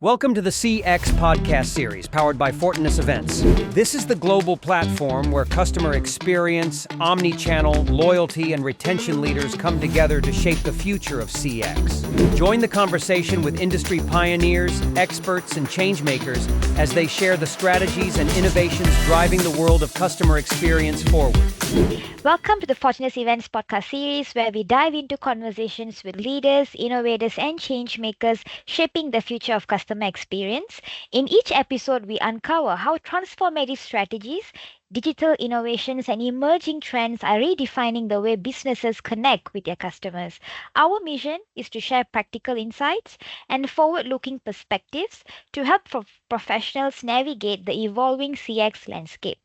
Welcome to the CX podcast series powered by Fortinus Events. This is the global platform where customer experience, omni-channel, loyalty, and retention leaders come together to shape the future of CX. Join the conversation with industry pioneers, experts, and changemakers as they share the strategies and innovations driving the world of customer experience forward. Welcome to the Fortinus Events podcast series where we dive into conversations with leaders, innovators, and changemakers shaping the future of customer experience. In each episode, we uncover how transformative strategies, digital innovations, and emerging trends are redefining the way businesses connect with their customers. Our mission is to share practical insights and forward-looking perspectives to help professionals navigate the evolving CX landscape.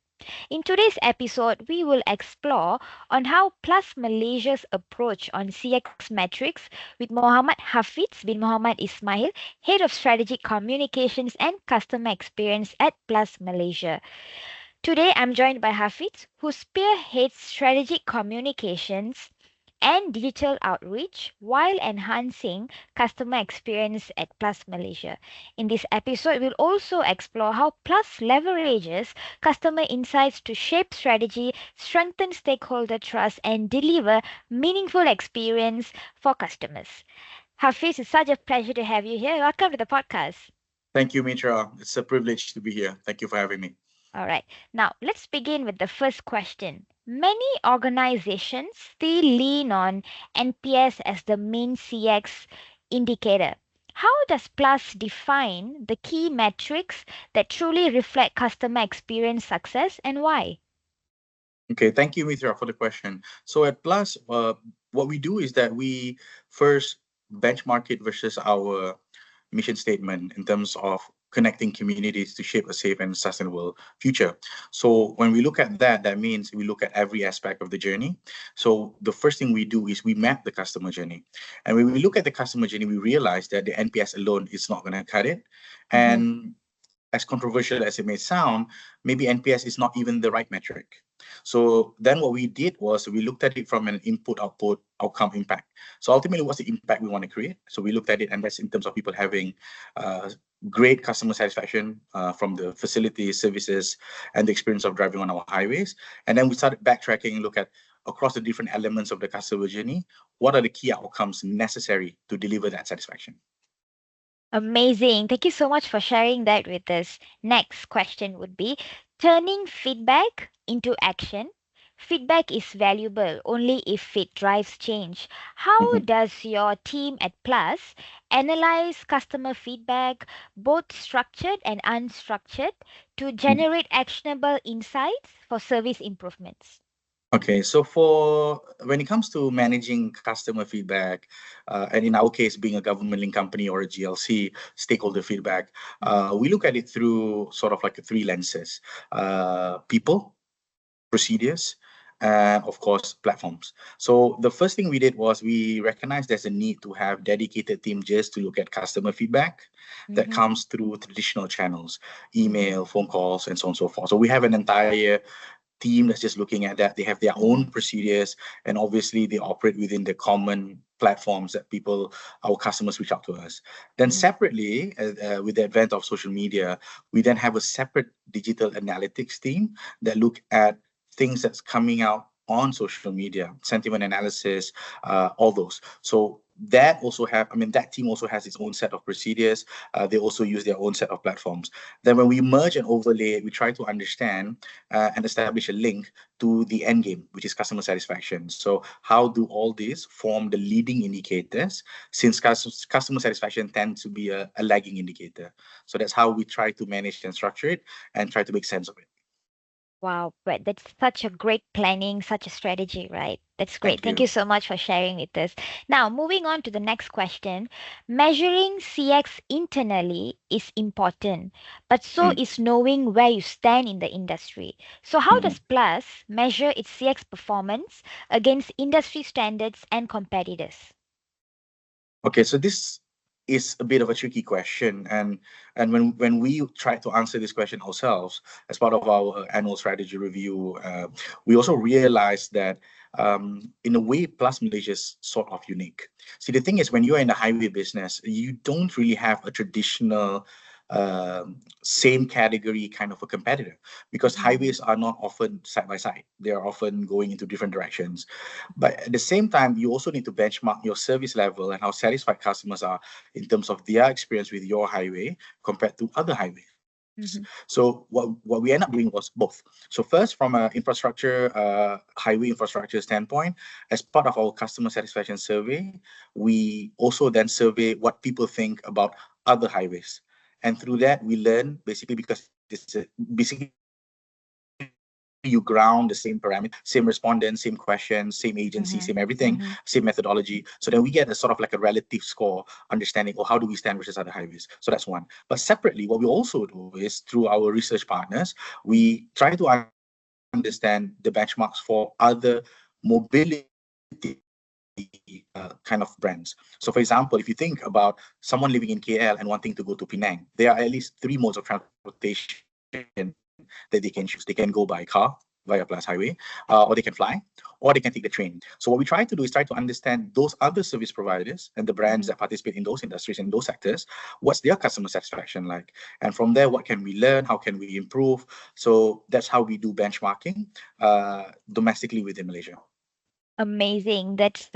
In today's episode, we will explore on how PLUS Malaysia's approach on CX metrics with Mohamed Hafidz Mohamed Ismail, Head of Strategic Communications and Customer Experience at PLUS Malaysia. Today, I'm joined by Hafidz, who spearheads strategic communications and digital outreach while enhancing customer experience at PLUS Malaysia. In this episode, we'll also explore how PLUS leverages customer insights to shape strategy, strengthen stakeholder trust, and deliver meaningful experience for customers. Hafidz, it's such a pleasure to have you here. Welcome to the podcast. Thank you, Mitra. It's a privilege to be here. Thank you for having me. All right. Now, let's begin with the first question. Many organizations still lean on NPS as the main CX indicator. How does PLUS define the key metrics that truly reflect customer experience success and why? Okay, thank you, Mitra, for the question. So at PLUS, what we do is that we first benchmark it versus our mission statement in terms of connecting communities to shape a safe and sustainable future. So when we look at that, that means we look at every aspect of the journey. So the first thing we do is we map the customer journey. And when we look at the customer journey, we realize that the NPS alone is not going to cut it. And as controversial as it may sound, maybe NPS is not even the right metric. So then what we did was we looked at it from an input, output, outcome, impact. So ultimately, what's the impact we want to create? So we looked at it, and that's in terms of people having great customer satisfaction from the facilities, services, and the experience of driving on our highways. And then we started backtracking and look at across the different elements of the customer journey, what are the key outcomes necessary to deliver that satisfaction? Amazing. Thank you so much for sharing that with us. Next question would be turning feedback into action. Feedback is valuable only if it drives change. How does your team at PLUS analyze customer feedback, both structured and unstructured, to generate actionable insights for service improvements? Okay, so when it comes to managing customer feedback, and in our case, being a government-linked company or a GLC, stakeholder feedback, we look at it through sort of like three lenses: people, procedures, and of course, platforms. So the first thing we did was we recognized there's a need to have dedicated team just to look at customer feedback that comes through traditional channels, email, phone calls, and so on and so forth. So we have an entire team that's just looking at that. They have their own procedures, and obviously they operate within the common platforms that our customers reach out to us. Then separately, with the advent of social media, we then have a separate digital analytics team that look at things that's coming out on social media, sentiment analysis, all those. So that team also has its own set of procedures. They also use their own set of platforms. Then when we merge and overlay, we try to understand and establish a link to the end game, which is customer satisfaction. So how do all these form the leading indicators, since customer satisfaction tends to be a lagging indicator? So that's how we try to manage and structure it and try to make sense of it. Wow, but that's such a great planning, such a strategy, right? That's great. Thank you. you so much for sharing with us. Now, moving on to the next question. Measuring CX internally is important, but so is knowing where you stand in the industry. So how does PLUS measure its CX performance against industry standards and competitors? Okay, so this is a bit of a tricky question, and when we try to answer this question ourselves as part of our annual strategy review, we also realized that in a way, PLUS Malaysia is sort of unique. See, the thing is, when you're in the highway business, you don't really have a traditional same category kind of a competitor, because highways are not often side by side. They are often going into different directions. But at the same time, you also need to benchmark your service level and how satisfied customers are in terms of their experience with your highway compared to other highways. So what we end up doing was both. So first, from an infrastructure, highway infrastructure standpoint, as part of our customer satisfaction survey, we also then survey what people think about other highways. And through that, we learn basically, because basically you ground the same parameter, same respondents, same questions, same agency, same everything, same methodology. So then we get a sort of like a relative score, understanding, oh, how do we stand versus other highways? So that's one. But separately, what we also do is, through our research partners, we try to understand the benchmarks for other mobility kind of brands. So for example, if you think about someone living in KL and wanting to go to Penang, there are at least 3 modes of transportation that they can choose. They can go by car via PLUS Highway, or they can fly, or they can take the train. So what we try to do is try to understand those other service providers and the brands that participate in those industries and those sectors, what's their customer satisfaction like? And from there, what can we learn? How can we improve? So that's how we do benchmarking domestically within Malaysia. Amazing. That's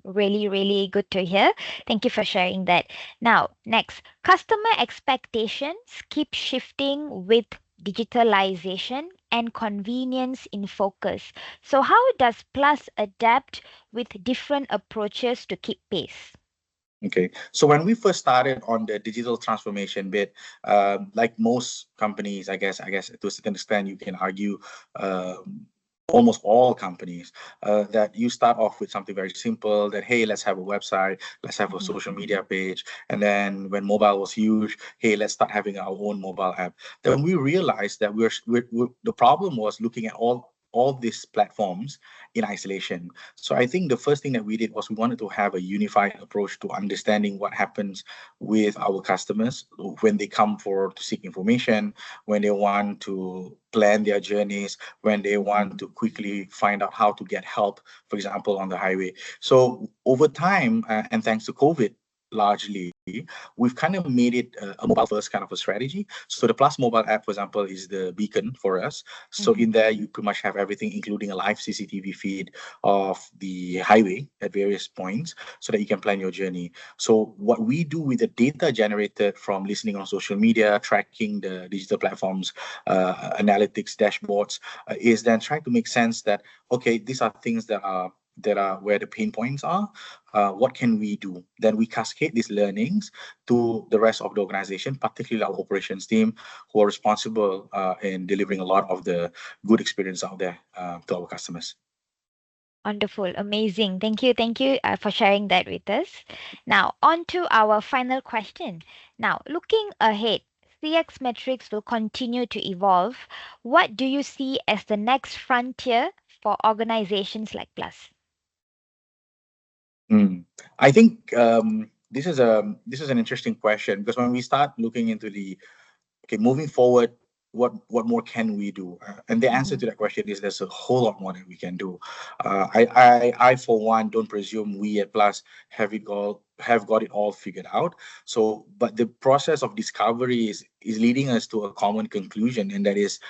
really, really good to hear. Thank you for sharing that. Now, next, customer expectations keep shifting with digitalization and convenience in focus. So, how does PLUS adapt with different approaches to keep pace? Okay, so when we first started on the digital transformation bit, like most companies, I guess to a certain extent, you can argue, almost all companies, that you start off with something very simple, that, hey, let's have a website, let's have a social media page. And then when mobile was huge, hey, let's start having our own mobile app. Then we realized that the problem was looking at all these platforms in isolation. So I think the first thing that we did was we wanted to have a unified approach to understanding what happens with our customers when they come to seek information, when they want to plan their journeys, when they want to quickly find out how to get help, for example, on the highway. So over time, and thanks to COVID, largely, we've kind of made it a mobile first kind of a strategy. So the PLUS mobile app, for example, is the beacon for us. So in there, you pretty much have everything, including a live CCTV feed of the highway at various points, so that you can plan your journey. So what we do with the data generated from listening on social media, tracking the digital platforms, analytics dashboards, is then trying to make sense that, okay, these are things that are where the pain points are. What can we do? Then we cascade these learnings to the rest of the organization, particularly our operations team, who are responsible in delivering a lot of the good experience out there to our customers. Wonderful, amazing. Thank you for sharing that with us. Now, on to our final question. Now, looking ahead, CX metrics will continue to evolve. What do you see as the next frontier for organizations like PLUS? I think this is an interesting question, because when we start looking into moving forward, what more can we do? And the answer to that question is there's a whole lot more that we can do. I for one don't presume we at PLUS have got it all figured out. So, but the process of discovery is leading us to a common conclusion, and that is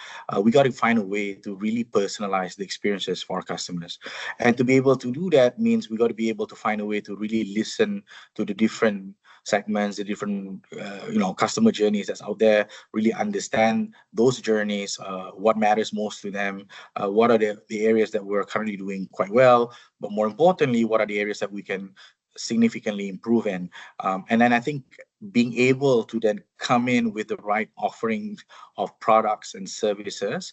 we got to find a way to really personalize the experiences for our customers. And to be able to do that means we got to be able to find a way to really listen to the different segments, the different customer journeys that's out there, really understand those journeys, what matters most to them, what are the areas that we're currently doing quite well, but more importantly, what are the areas that we can significantly improve in. And then I think being able to then come in with the right offerings of products and services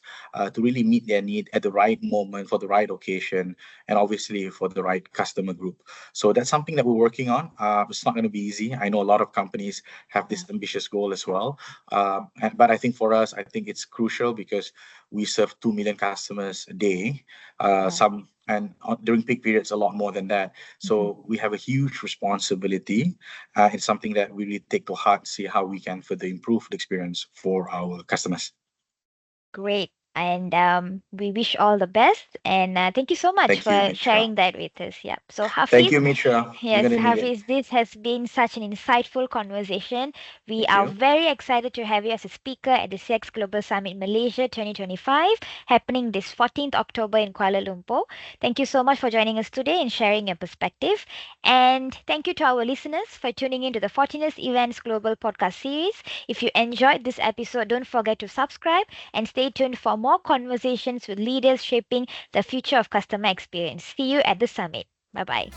to really meet their need at the right moment for the right occasion, and obviously for the right customer group. So that's something that we're working on. It's not going to be easy. I know a lot of companies have this ambitious goal as well. But I think for us, I think it's crucial because we serve 2 million customers a day. And during peak periods, a lot more than that. So we have a huge responsibility. It's something that we really take to heart, see how we can further improve the experience for our customers. Great. And we wish all the best. And thank you so much Thank you, for Mitra. sharing that with us. Yeah. So Thank Hafiz, you, Mitra. We're yes, gonna need it. Hafiz, this has been such an insightful conversation. We Thank are you. very excited to have you as a speaker at the CX Global Summit Malaysia 2025, happening this 14th October in Kuala Lumpur. Thank you so much for joining us today and sharing your perspective. And thank you to our listeners for tuning in to the Fortinet Events Global podcast series. If you enjoyed this episode, don't forget to subscribe and stay tuned for more conversations with leaders shaping the future of customer experience. See you at the summit. Bye bye.